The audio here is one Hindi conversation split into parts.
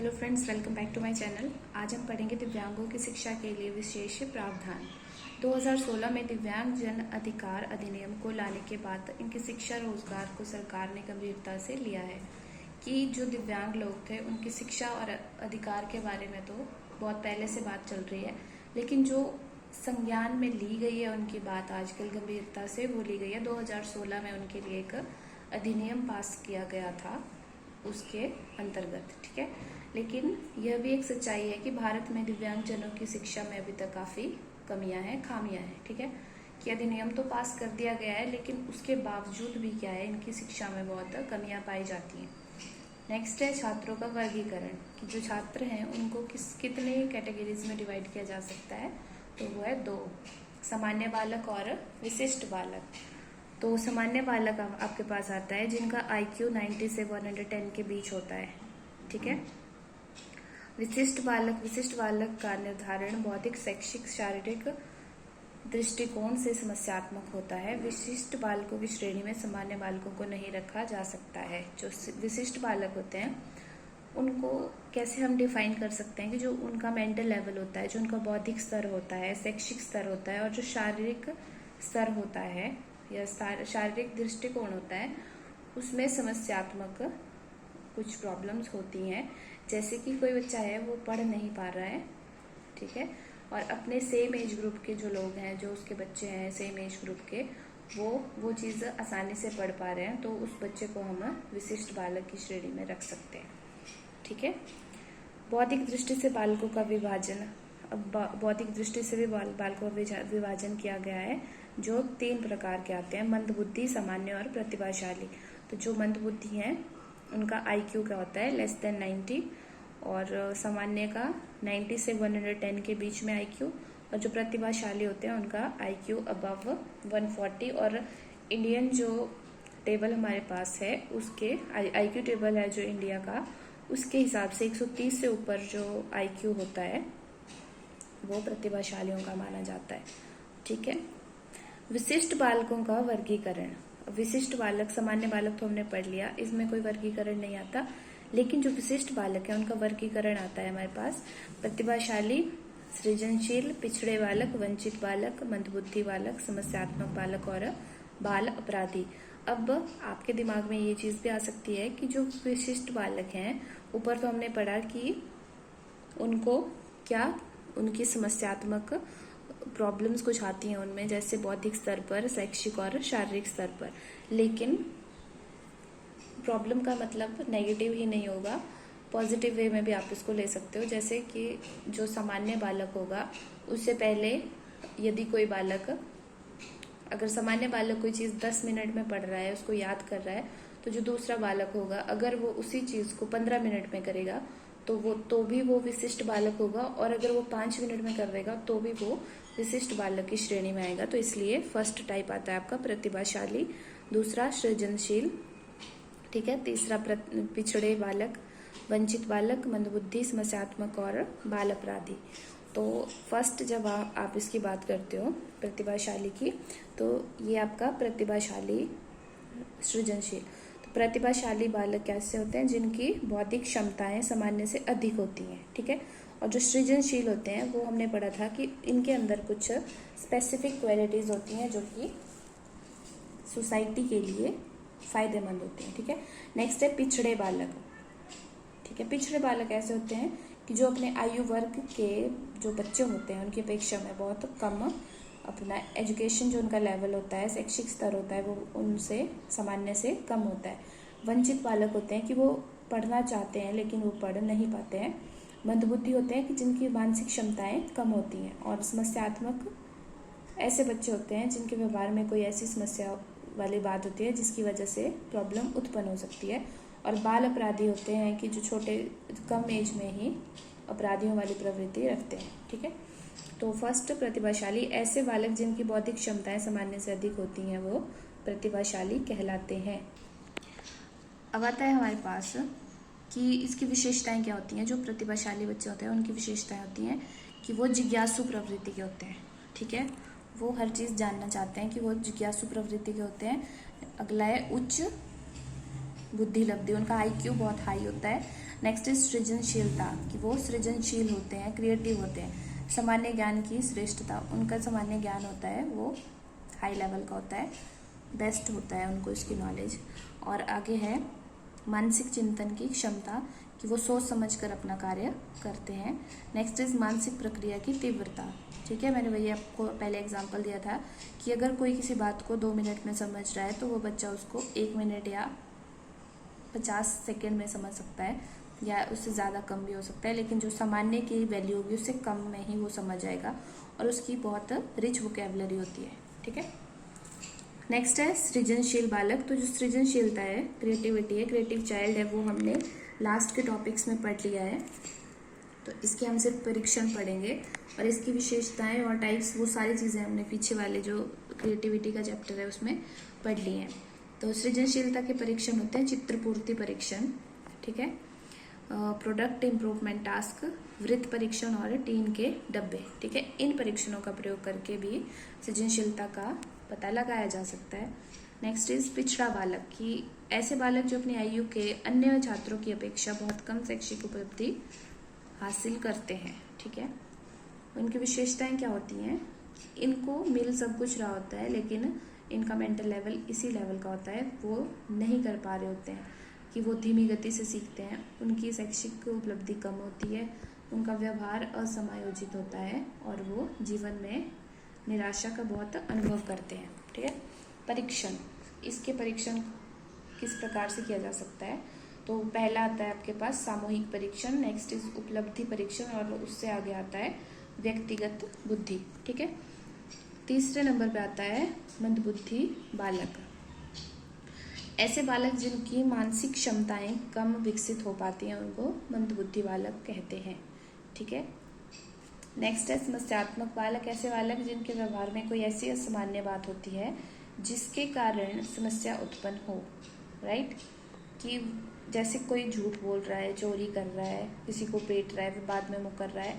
Hello friends, welcome back to my channel. आज हम पढ़ेंगे दिव्यांगों की शिक्षा के लिए विशेष प्रावधान। 2016 में दिव्यांग जन अधिकार अधिनियम को लाने के बाद इनकी शिक्षा रोजगार को सरकार ने गंभीरता से लिया है कि जो दिव्यांग लोग थे उनकी शिक्षा और अधिकार के बारे में तो बहुत पहले से बात चल रही है, लेकिन जो संज्ञान में ली गई है उनकी बात आजकल गंभीरता से वो ली गई है। 2016 में उनके लिए एक अधिनियम पास किया गया था उसके अंतर्गत, ठीक है। लेकिन यह भी एक सच्चाई है कि भारत में दिव्यांगजनों की शिक्षा में अभी तक काफ़ी कमियां हैं, खामियां हैं, ठीक है। कि अधिनियम तो पास कर दिया गया है, लेकिन उसके बावजूद भी क्या है, इनकी शिक्षा में बहुत कमियां पाई जाती हैं। नेक्स्ट है छात्रों का वर्गीकरण, कि जो छात्र हैं उनको कितने कैटेगरीज में डिवाइड किया जा सकता है, तो वो है 2, सामान्य बालक और विशिष्ट बालक। तो सामान्य बालक आपके पास आता है जिनका IQ 90 से 110 के बीच होता है, ठीक है। विशिष्ट बालक का निर्धारण बौद्धिक, शैक्षिक, शारीरिक दृष्टिकोण से समस्यात्मक होता है। विशिष्ट बालकों की श्रेणी में सामान्य बालकों को नहीं रखा जा सकता है। जो विशिष्ट बालक होते हैं उनको कैसे हम डिफाइन कर सकते हैं कि जो उनका मेंटल लेवल होता है, जो उनका बौद्धिक स्तर होता है, शैक्षिक स्तर होता है और जो शारीरिक स्तर होता है या शारीरिक दृष्टिकोण होता है, उसमें समस्यात्मक कुछ प्रॉब्लम्स होती हैं। जैसे कि कोई बच्चा है वो पढ़ नहीं पा रहा है, ठीक है, और अपने सेम एज ग्रुप के जो लोग हैं, जो उसके बच्चे हैं सेम एज ग्रुप के, वो चीज़ आसानी से पढ़ पा रहे हैं, तो उस बच्चे को हम विशिष्ट बालक की श्रेणी में रख सकते हैं, ठीक है। बौद्धिक दृष्टि से बालकों का विभाजन, बौद्धिक दृष्टि से भी बालकों का विभाजन किया गया है, जो 3 प्रकार के आते हैं: मंदबुद्धि, सामान्य और प्रतिभाशाली। तो जो मंदबुद्धि हैं उनका IQ क्या होता है, लेस देन 90, और सामान्य का 90 से 110 के बीच में IQ, और जो प्रतिभाशाली होते हैं उनका IQ अबव 140। और इंडियन जो टेबल हमारे पास है उसके IQ टेबल है जो इंडिया का, उसके हिसाब से 130 से ऊपर जो IQ होता है वो प्रतिभाशालियों का माना जाता है, ठीक है। विशिष्ट बालकों का वर्गीकरण, विशिष्ट बालक, सामान्य बालक तो हमने पढ़ लिया, इसमें कोई वर्गीकरण नहीं आता, लेकिन जो विशिष्ट बालक है उनका वर्गीकरण आता है हमारे पास: प्रतिभाशाली, सृजनशील, पिछड़े बालक, वंचित बालक, मंदबुद्धि बालक, समस्यात्मक बालक और बाल अपराधी। अब आपके दिमाग में ये चीज भी आ सकती है कि जो विशिष्ट बालक हैं, ऊपर तो हमने पढ़ा कि उनको क्या, उनकी समस्यात्मक प्रॉब्लम्स कुछ आती हैं उनमें, जैसे बौद्धिक स्तर पर, शैक्षिक और शारीरिक स्तर पर। लेकिन प्रॉब्लम का मतलब नेगेटिव ही नहीं होगा, पॉजिटिव वे में भी आप इसको ले सकते हो। जैसे कि जो सामान्य बालक होगा, उससे पहले यदि कोई बालक, अगर सामान्य बालक कोई चीज़ 10 मिनट में पढ़ रहा है, उसको याद कर रहा है, तो जो दूसरा बालक होगा अगर वो उसी चीज़ को 15 मिनट में करेगा तो भी वो विशिष्ट बालक होगा, और अगर वो 5 मिनट में कर देगा तो भी वो विशिष्ट बालक की श्रेणी में आएगा। तो इसलिए फर्स्ट टाइप आता है आपका प्रतिभाशाली, दूसरा सृजनशील, ठीक है, तीसरा पिछड़े बालक, वंचित बालक, मंदबुद्धि, समस्यात्मक और बाल अपराधी। तो फर्स्ट जब आप इसकी बात करते हो प्रतिभाशाली की, तो ये आपका प्रतिभाशाली, सृजनशील। तो प्रतिभाशाली बालक कैसे होते हैं, जिनकी बौद्धिक क्षमताएं सामान्य से अधिक होती हैं, ठीक है। और जो सृजनशील होते हैं वो हमने पढ़ा था कि इनके अंदर कुछ स्पेसिफिक क्वालिटीज होती हैं जो कि सोसाइटी के लिए फायदेमंद होती हैं, ठीक है। नेक्स्ट है पिछड़े बालक, ठीक है। पिछड़े बालक ऐसे होते हैं कि जो अपने आयु वर्ग के जो बच्चे होते हैं उनकी अपेक्षा में बहुत कम अपना एजुकेशन, जो उनका लेवल होता है, शैक्षिक स्तर होता है, वो उनसे सामान्य से कम होता है। वंचित बालक होते हैं कि वो पढ़ना चाहते हैं लेकिन वो पढ़ नहीं पाते हैं। मंदबुद्धि होते हैं कि जिनकी मानसिक क्षमताएं कम होती हैं। और समस्यात्मक ऐसे बच्चे होते हैं जिनके व्यवहार में कोई ऐसी समस्या वाली बात होती है जिसकी वजह से प्रॉब्लम उत्पन्न हो सकती है। और बाल अपराधी होते हैं कि जो छोटे, कम एज में ही अपराधियों वाली प्रवृत्ति रखते हैं, ठीक है। तो फर्स्ट प्रतिभाशाली, ऐसे बालक जिनकी बौद्धिक क्षमताएं सामान्य से अधिक होती हैं वो प्रतिभाशाली कहलाते हैं। अब आता है हमारे पास कि इसकी विशेषताएं क्या होती हैं। जो प्रतिभाशाली बच्चे होते हैं उनकी विशेषताएं होती हैं कि वो जिज्ञासु प्रवृत्ति के होते हैं, ठीक है। वो हर चीज़ जानना चाहते हैं कि वो जिज्ञासु प्रवृत्ति के होते हैं। अगला है उच्च बुद्धि लब्धि, उनका IQ बहुत हाई होता है। नेक्स्ट इज सृजनशीलता, कि वो सृजनशील होते हैं, क्रिएटिव होते हैं। सामान्य ज्ञान की श्रेष्ठता, उनका सामान्य ज्ञान होता है वो हाई लेवल का होता है, बेस्ट होता है उनको इसकी नॉलेज। और आगे है मानसिक चिंतन की क्षमता, कि वो सोच समझ कर अपना कार्य करते हैं। नेक्स्ट इज मानसिक प्रक्रिया की तीव्रता, ठीक है। मैंने वही आपको पहले एग्जांपल दिया था कि अगर कोई किसी बात को 2 मिनट में समझ रहा है तो वो बच्चा उसको 1 मिनट या 50 सेकेंड में समझ सकता है, या उससे ज़्यादा कम भी हो सकता है, लेकिन जो सामान्य की वैल्यू होगी उससे कम में ही वो समझ जाएगा, और उसकी बहुत रिच वोकेबलरी होती है, ठीक है। नेक्स्ट है सृजनशील बालक। तो जो सृजनशीलता है, क्रिएटिविटी है, क्रिएटिव चाइल्ड है, वो हमने लास्ट के टॉपिक्स में पढ़ लिया है। तो इसके हम सिर्फ परीक्षण पढ़ेंगे, और इसकी विशेषताएं और टाइप्स वो सारी चीज़ें हमने पीछे वाले जो क्रिएटिविटी का चैप्टर है उसमें पढ़ ली हैं। तो सृजनशीलता के परीक्षण होते हैं चित्रपूर्ति परीक्षण, ठीक है, प्रोडक्ट इम्प्रूवमेंट टास्क, वृत्त परीक्षण और टीन के डब्बे, ठीक है। इन परीक्षणों का प्रयोग करके भी सृजनशीलता का पता लगाया जा सकता है। नेक्स्ट इज पिछड़ा बालक, कि ऐसे बालक जो अपनी आयु के अन्य छात्रों की अपेक्षा बहुत कम शैक्षिक उपलब्धि हासिल करते हैं, ठीक है। उनकी विशेषताएं क्या होती हैं? इनको मिल सब कुछ रहा होता है, लेकिन इनका मेंटल लेवल इसी लेवल का होता है, वो नहीं कर पा रहे होते हैं, कि वो धीमी गति से सीखते हैं, उनकी शैक्षिक उपलब्धि कम होती है, उनका व्यवहार असमायोजित होता है, और वो जीवन में निराशा का बहुत अनुभव करते हैं, ठीक है। परीक्षण, इसके परीक्षण किस प्रकार से किया जा सकता है? तो पहला आता है आपके पास सामूहिक परीक्षण, नेक्स्ट इज उपलब्धि परीक्षण, और उससे आगे आता है व्यक्तिगत बुद्धि, ठीक है। तीसरे नंबर पे आता है मंदबुद्धि बालक। ऐसे बालक जिनकी मानसिक क्षमताएं कम विकसित हो पाती हैं उनको मंदबुद्धि बालक कहते हैं, ठीक है। नेक्स्ट है समस्यात्मक बालक। ऐसे बालक जिनके व्यवहार में कोई ऐसी असामान्य बात होती है जिसके कारण समस्या उत्पन्न हो, राइट, कि जैसे कोई झूठ बोल रहा है, चोरी कर रहा है, किसी को पेट रहा है, विवाद में मुकर रहा है,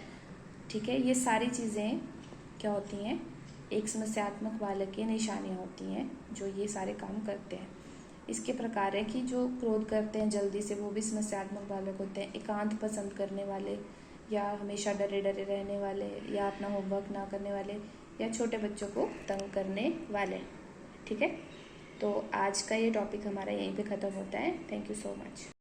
ठीक है। ये सारी चीज़ें क्या होती हैं? एक समस्यात्मक बालक की निशानियाँ होती हैं जो ये सारे काम करते हैं। इसके प्रकार है कि जो क्रोध करते हैं जल्दी से, वो भी समस्यात्मक बालक होते हैं। एकांत पसंद करने वाले, या हमेशा डरे डरे रहने वाले, या अपना होमवर्क ना करने वाले, या छोटे बच्चों को तंग करने वाले, ठीक है। तो आज का ये टॉपिक हमारा यहीं पे ख़त्म होता है। Thank you so much.